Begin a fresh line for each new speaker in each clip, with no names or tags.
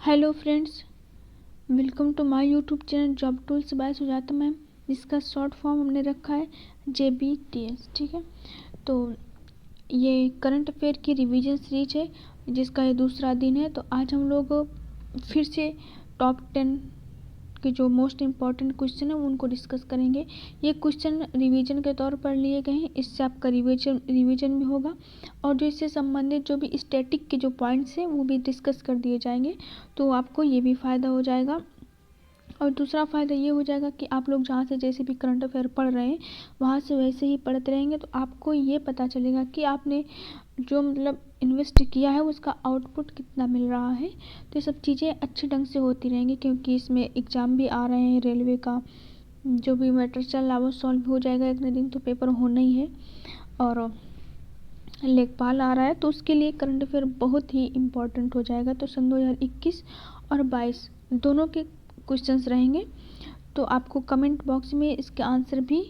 Hello friends, welcome to my YouTube channel job tools by Sujata ma'am, जिसका short form हमने रखा है JBTS। ठीक है, तो ये करंट अफेयर की रिवीजन सीरीज है जिसका ये दूसरा दिन है। तो आज हम लोग फिर से टॉप 10 के जो मोस्ट इम्पॉर्टेंट क्वेश्चन है उनको डिस्कस करेंगे। ये क्वेश्चन रिवीजन के तौर पर लिए गए हैं, इससे आपका रिवीजन भी होगा और जो इससे संबंधित जो भी स्टैटिक के जो पॉइंट्स हैं वो भी डिस्कस कर दिए जाएंगे, तो आपको ये भी फ़ायदा हो जाएगा। और दूसरा फ़ायदा ये हो जाएगा कि आप लोग जहाँ से जैसे भी करंट अफेयर पढ़ रहे हैं वहाँ से वैसे ही पढ़ते रहेंगे, तो आपको ये पता चलेगा कि आपने जो इन्वेस्ट किया है उसका आउटपुट कितना मिल रहा है। तो ये सब चीज़ें अच्छे ढंग से होती रहेंगी, क्योंकि इसमें एग्ज़ाम भी आ रहे हैं। रेलवे का जो भी मैटर चल रहा है वो सॉल्व हो जाएगा एक दिन, तो पेपर होना ही है। और लेखपाल आ रहा है, तो उसके लिए करंट अफेयर बहुत ही इम्पोर्टेंट हो जाएगा। तो सन 2021 और 22 दोनों के क्वेश्चंस रहेंगे, तो आपको कमेंट बॉक्स में इसके आंसर भी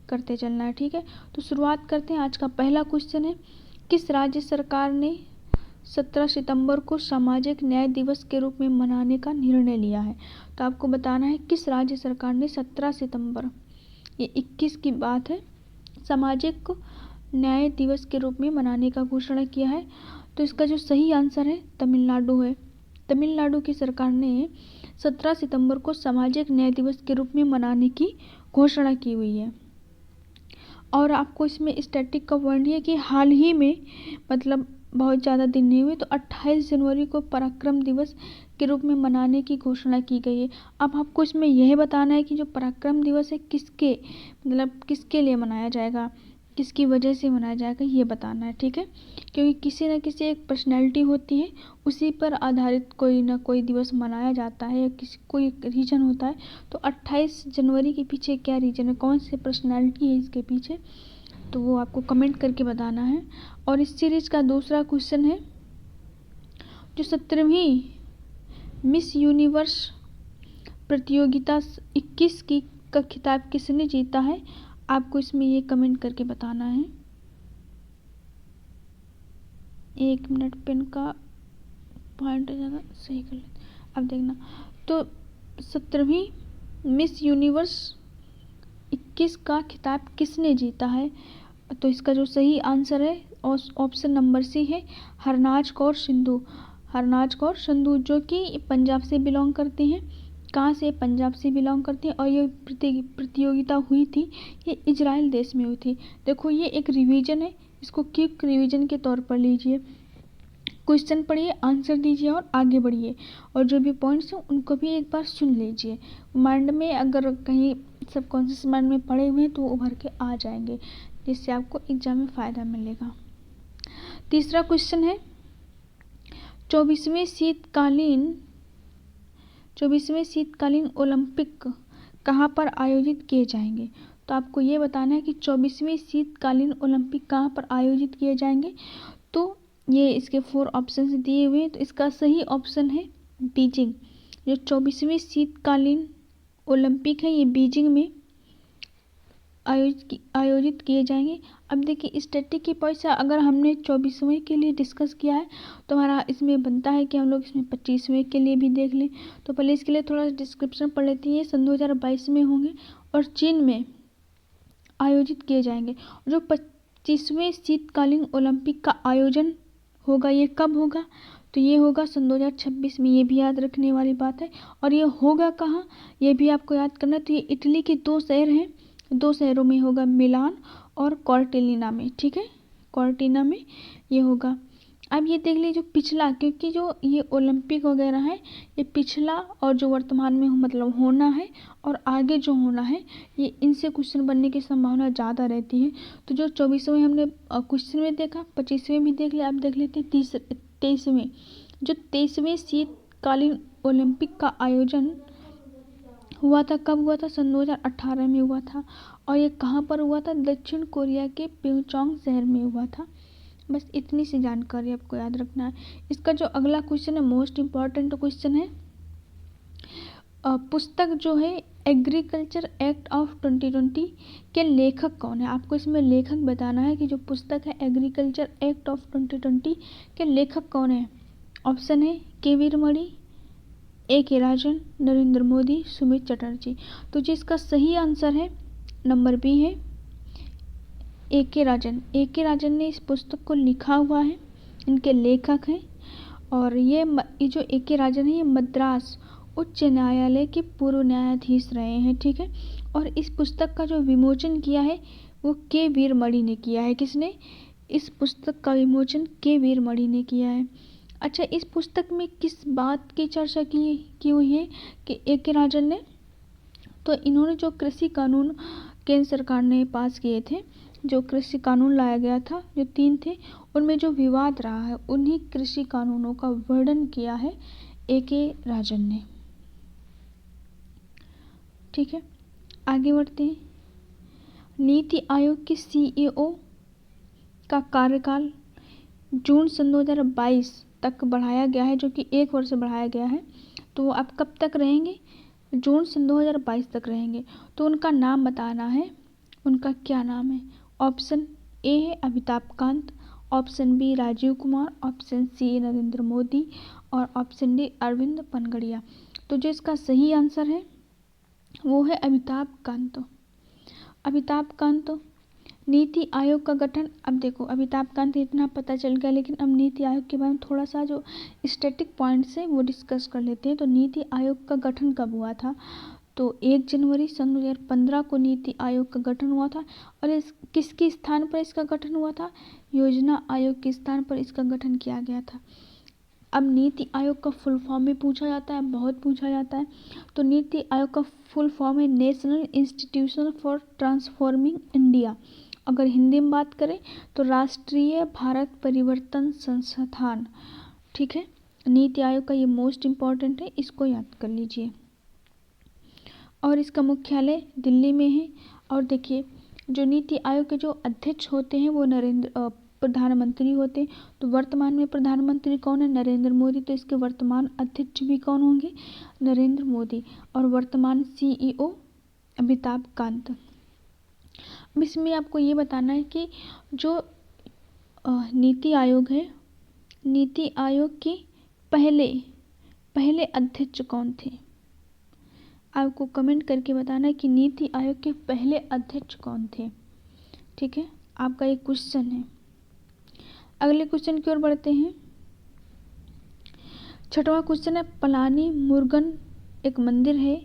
करते चलना है। ठीक है, तो शुरुआत करते हैं। आज का पहला क्वेश्चन है, किस राज्य सरकार ने 17 सितंबर को सामाजिक न्याय दिवस के रूप में मनाने का निर्णय लिया है? तो आपको बताना है किस राज्य सरकार ने 17 सितंबर, ये 21 की बात है, सामाजिक न्याय दिवस के रूप में मनाने का घोषणा किया है। तो इसका जो सही आंसर है तमिलनाडु है। तमिलनाडु की सरकार ने 17 सितंबर को सामाजिक न्याय दिवस के रूप में मनाने की घोषणा की हुई है। और आपको इसमें स्टैटिक का पॉइंट है कि हाल ही में बहुत ज़्यादा दिन नहीं हुए, तो 28 जनवरी को पराक्रम दिवस के रूप में मनाने की घोषणा की गई है। अब आपको इसमें यह बताना है कि जो पराक्रम दिवस है किसके लिए मनाया जाएगा, किसकी वजह से मनाया जाएगा, ये बताना है। ठीक है, क्योंकि किसी न किसी एक पर्सनैलिटी होती है, उसी पर आधारित कोई ना कोई दिवस मनाया जाता है, या कोई रीज़न होता है। तो 28 जनवरी के पीछे क्या रीज़न है, कौन सी पर्सनैलिटी है इसके पीछे, तो वो आपको कमेंट करके बताना है। और इस सीरीज का दूसरा क्वेश्चन है, जो 17वीं मिस यूनिवर्स प्रतियोगिता 21 का खिताब किसने जीता है? आपको इसमें ये कमेंट करके बताना है। 1 मिनट, पेन का पॉइंट ज़्यादा सही कर लेते। अब देखना, तो 17वीं मिस यूनिवर्स 21 का खिताब किसने जीता है? तो इसका जो सही आंसर है ऑप्शन नंबर सी है, हरनाज कौर सिंधु। हरनाज कौर सिंधु, जो कि पंजाब से बिलोंग करती हैं। कहाँ से? पंजाब से बिलोंग करती हैं। और ये प्रतियोगिता हुई थी, ये इजराइल देश में हुई थी। देखो, ये एक रिवीजन है, इसको क्विक रिवीजन के तौर पर लीजिए। क्वेश्चन पढ़िए, आंसर दीजिए और आगे बढ़िए, और जो भी पॉइंट्स हैं उनको भी एक बार सुन लीजिए। माइंड में अगर कहीं सबकॉन्शियस माइंड में पड़े हुए हैं तो वो उभर के आ जाएंगे, जिससे आपको एग्जाम में फ़ायदा मिलेगा। तीसरा क्वेश्चन है, 24वें शीतकालीन ओलंपिक कहाँ पर आयोजित किए जाएंगे? तो आपको ये बताना है कि 24वें शीतकालीन ओलंपिक कहाँ पर आयोजित किए जाएंगे। तो ये इसके 4 ऑप्शन दिए हुए हैं, तो इसका सही ऑप्शन है बीजिंग। जो 24वें शीतकालीन ओलंपिक है ये बीजिंग में आयोजित किए जाएंगे। अब देखिए, स्टैटिक की परीक्षा अगर हमने 24वें के लिए डिस्कस किया है तो हमारा इसमें बनता है कि हम लोग इसमें 25वें के लिए भी देख लें। तो पहले इसके लिए थोड़ा डिस्क्रिप्शन पढ़ लेते हैं। ये सन 2022 में होंगे और चीन में आयोजित किए जाएंगे। जो 25वें शीतकालीन ओलंपिक का आयोजन होगा, ये कब होगा? तो ये होगा सन 2026 में। ये भी याद रखने वाली बात है। और ये होगा कहाँ, ये भी आपको याद करना है। तो ये इटली के 2 शहर हैं, 2 शहरों में होगा, मिलान और कॉर्टिना में। ठीक है, कॉर्टिना में ये होगा। अब ये देख लीजिए, जो पिछला, क्योंकि जो ये ओलंपिक वगैरह है ये पिछला और जो वर्तमान में होना है और आगे जो होना है, ये इनसे क्वेश्चन बनने की संभावना ज़्यादा रहती है। तो जो 24वें हमने क्वेश्चन में देखा, 25वें भी देख लिया। अब देख लेते हैं 23वें। जो 23वें शीतकालीन ओलंपिक का आयोजन हुआ था, कब हुआ था? सन 2018 में हुआ था। और ये कहाँ पर हुआ था? दक्षिण कोरिया के प्योंगयांग शहर में हुआ था। बस इतनी सी जानकारी आपको याद रखना है। इसका जो अगला क्वेश्चन है, मोस्ट इम्पॉर्टेंट क्वेश्चन है, पुस्तक जो है एग्रीकल्चर एक्ट ऑफ 2020 के लेखक कौन है? आपको इसमें लेखक बताना है कि जो पुस्तक है एग्रीकल्चर एक्ट ऑफ 2020 के लेखक कौन है। ऑप्शन है के वीरमणि, A.K. राजन, नरेंद्र मोदी, सुमित चटर्जी। तो जिसका सही आंसर है नंबर बी है A.K. राजन। A.K. राजन ने इस पुस्तक को लिखा हुआ है, इनके लेखक हैं। और ये जो A.K. राजन है ये मद्रास उच्च न्यायालय के पूर्व न्यायाधीश रहे हैं, ठीक है। और इस पुस्तक का जो विमोचन किया है वो के वीरमणि ने किया है। किसने? इस पुस्तक का विमोचन के वीरमणि ने किया है। अच्छा, इस पुस्तक में किस बात की चर्चा की हुई है कि A.K. राजन ने? तो इन्होंने जो कृषि कानून केंद्र सरकार ने पास किए थे, जो कृषि कानून लाया गया था, जो 3 थे, उनमें जो विवाद रहा है उन्हीं कृषि कानूनों का वर्णन किया है A.K. राजन ने, ठीक है। आगे बढ़ते हैं। नीति आयोग के CEO का कार्यकाल जून सन 2022 तक बढ़ाया गया है, जो कि 1 वर्ष बढ़ाया गया है। तो अब कब तक रहेंगे? जून सन 2022 तक रहेंगे। तो उनका नाम बताना है, उनका क्या नाम है? ऑप्शन ए है Amitabh Kant, option B Rajiv Kumar, option C Narendra Modi और ऑप्शन डी अरविंद पनगड़िया। तो जो इसका सही आंसर है वो है अमिताभ कांत। अमिताभ कांत। नीति आयोग का गठन, अब देखो अमिताभ कांत इतना पता चल गया, लेकिन अब नीति आयोग के बारे में थोड़ा सा जो स्टैटिक पॉइंट्स है वो डिस्कस कर लेते हैं। तो नीति आयोग का गठन कब हुआ था? तो 1 जनवरी सन 2015 को नीति आयोग का गठन हुआ था। और इस किसके स्थान पर इसका गठन हुआ था? योजना आयोग के स्थान पर इसका गठन किया गया था। अब नीति आयोग का फुल फॉर्म भी पूछा जाता है, बहुत पूछा जाता है। तो नीति आयोग का फुल फॉर्म है national institution for transforming India. अगर हिंदी में बात करें तो राष्ट्रीय भारत परिवर्तन संस्थान, ठीक है। नीति आयोग का ये मोस्ट इम्पॉर्टेंट है, इसको याद कर लीजिए। और इसका मुख्यालय दिल्ली में है। और देखिए जो नीति आयोग के जो अध्यक्ष होते हैं वो प्रधानमंत्री होते हैं। तो वर्तमान में प्रधानमंत्री कौन है? नरेंद्र मोदी। तो इसके वर्तमान अध्यक्ष भी कौन होंगे? नरेंद्र मोदी। और वर्तमान CEO अमिताभ कांत। अब इसमें आपको ये बताना है कि जो नीति आयोग है, नीति आयोग के पहले अध्यक्ष कौन थे? आपको कमेंट करके बताना है कि नीति आयोग के पहले अध्यक्ष कौन थे, ठीक है। आपका एक क्वेश्चन है। अगले क्वेश्चन की ओर बढ़ते हैं। 6वां क्वेश्चन है, पलानी मुरुगन एक मंदिर है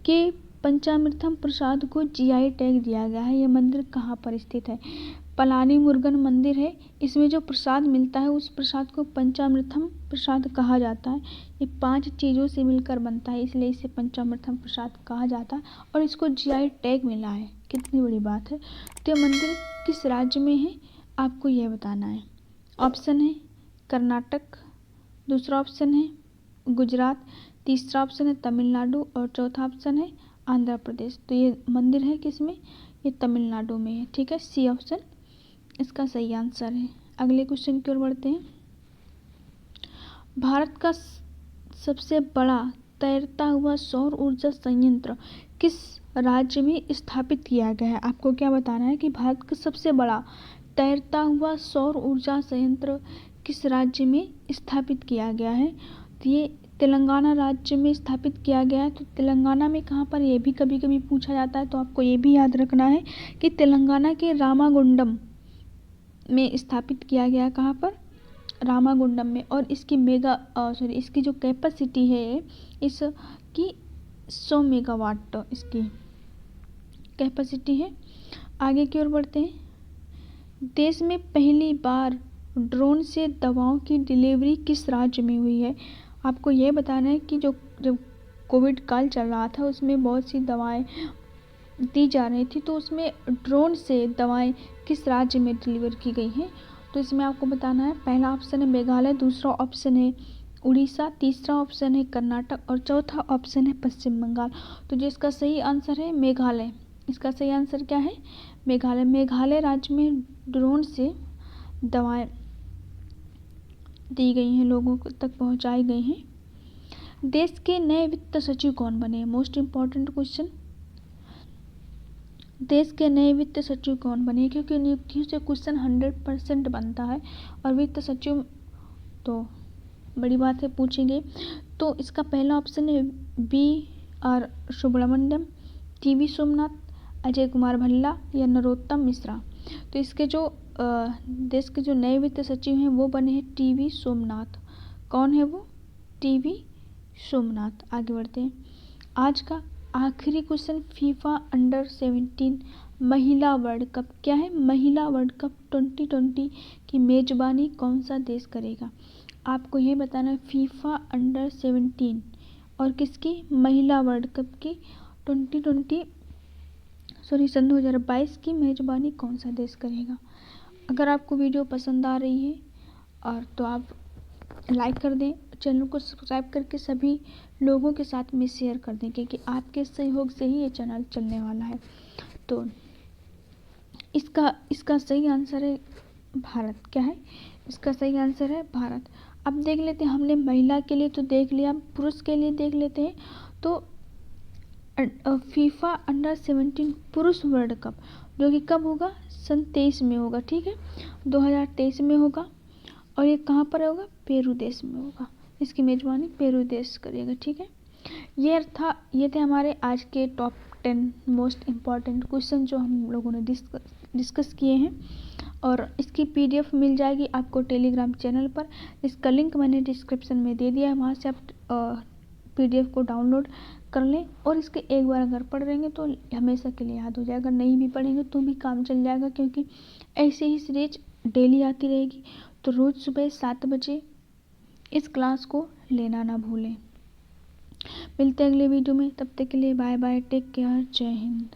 के पंचामृतम प्रसाद को GI टैग दिया गया है। यह मंदिर कहाँ पर स्थित है? पलानी मुरुगन मंदिर है, इसमें जो प्रसाद मिलता है उस प्रसाद को पंचामृतम प्रसाद कहा जाता है। ये 5 चीज़ों से मिलकर बनता है, इसलिए इसे पंचामृतम प्रसाद कहा जाता है। और इसको GI टैग मिला है, कितनी बड़ी बात है। तो ये मंदिर किस राज्य में है आपको यह बताना है। ऑप्शन है कर्नाटक, दूसरा ऑप्शन है गुजरात, तीसरा ऑप्शन है तमिलनाडु और चौथा ऑप्शन है आंध्र प्रदेश। तो ये मंदिर है किसमें? ये तमिलनाडु में है, ठीक है। सी ऑप्शन इसका सही आंसर है। अगले क्वेश्चन की ओर बढ़ते हैं। भारत का सबसे बड़ा तैरता हुआ सौर ऊर्जा संयंत्र किस राज्य में स्थापित किया गया है? आपको क्या बताना है कि भारत का सबसे बड़ा तैरता हुआ सौर ऊर्जा संयंत्र किस राज्य में स्थापित किया गया है? तो ये तेलंगाना राज्य में स्थापित किया गया है। तो तेलंगाना में कहाँ पर, ये भी कभी कभी पूछा जाता है, तो आपको ये भी याद रखना है कि तेलंगाना के रामागुंडम में स्थापित किया गया। कहाँ पर? रामागुंडम में। और इसकी इसकी जो कैपेसिटी है इसकी 100 मेगावाट इसकी कैपेसिटी है। आगे की ओर बढ़ते हैं। देश में पहली बार ड्रोन से दवाओं की डिलीवरी किस राज्य में हुई है? आपको यह बताना है कि जब कोविड काल चल रहा था उसमें बहुत सी दवाएं दी जा रही थी, तो उसमें ड्रोन से दवाएं किस राज्य में डिलीवर की गई हैं? तो इसमें आपको बताना है, पहला ऑप्शन है मेघालय, दूसरा ऑप्शन है उड़ीसा, तीसरा ऑप्शन है कर्नाटक और चौथा ऑप्शन है पश्चिम बंगाल। तो जिसका सही आंसर है मेघालय। इसका सही आंसर क्या है? मेघालय। मेघालय राज्य में ड्रोन से दवाएं दी गई हैं, लोगों तक पहुंचाई गई हैं। देश के नए वित्त सचिव कौन बने? Most important question. देश के नए वित्त सचिव कौन बने? क्योंकि नियुक्तियों से क्वेश्चन 100% बनता है और वित्त सचिव तो बड़ी बात है पूछेंगे। तो इसका पहला ऑप्शन है B R Subrahmanyam, T V Somnath, Ajay Kumar Bhalla या नरोत्तम मिश्रा। तो इसके जो देश के जो नए वित्त सचिव हैं वो बने हैं टीवी सोमनाथ। कौन है वो? टीवी सोमनाथ। आगे बढ़ते हैं। आज का आखिरी क्वेश्चन, फीफा अंडर-17 महिला वर्ल्ड कप क्या है? महिला वर्ल्ड कप 2020 की मेजबानी कौन सा देश करेगा? आपको ये बताना है फीफा अंडर-17 और किसकी? महिला वर्ल्ड कप की 2022 की मेजबानी कौन सा देश करेगा? अगर आपको वीडियो पसंद आ रही है और तो आप लाइक कर दें, चैनल को सब्सक्राइब करके सभी लोगों के साथ में शेयर कर दें, क्योंकि आपके सहयोग से ही ये चैनल चलने वाला है। तो इसका सही आंसर है भारत। क्या है इसका सही आंसर? है भारत। अब देख लेते हैं, हमने महिला के लिए तो देख लिया, पुरुष के लिए देख लेते हैं। तो फीफा अंडर-17 पुरुष वर्ल्ड कप जो कि कब होगा? सन 23 में होगा। ठीक है, 2023 में होगा और ये कहाँ पर होगा? पेरू देश में होगा। इसकी मेजबानी पेरू देश करेगा। ठीक है, ये थे हमारे आज के टॉप 10 मोस्ट इम्पॉर्टेंट क्वेश्चन जो हम लोगों ने डिस्कस किए हैं। और इसकी PDF मिल जाएगी आपको टेलीग्राम चैनल पर। इसका लिंक मैंने डिस्क्रिप्शन में दे दिया है, वहाँ से आप PDF को डाउनलोड कर लें और इसके एक बार अगर पढ़ लेंगे तो हमेशा के लिए याद हो जाएगा। नहीं भी पढ़ेंगे तो भी काम चल जाएगा, क्योंकि ऐसे ही सीरीज डेली आती रहेगी। तो रोज़ सुबह 7 बजे इस क्लास को लेना ना भूलें। मिलते हैं अगले वीडियो में, तब तक के लिए बाय बाय, टेक केयर, जय हिंद।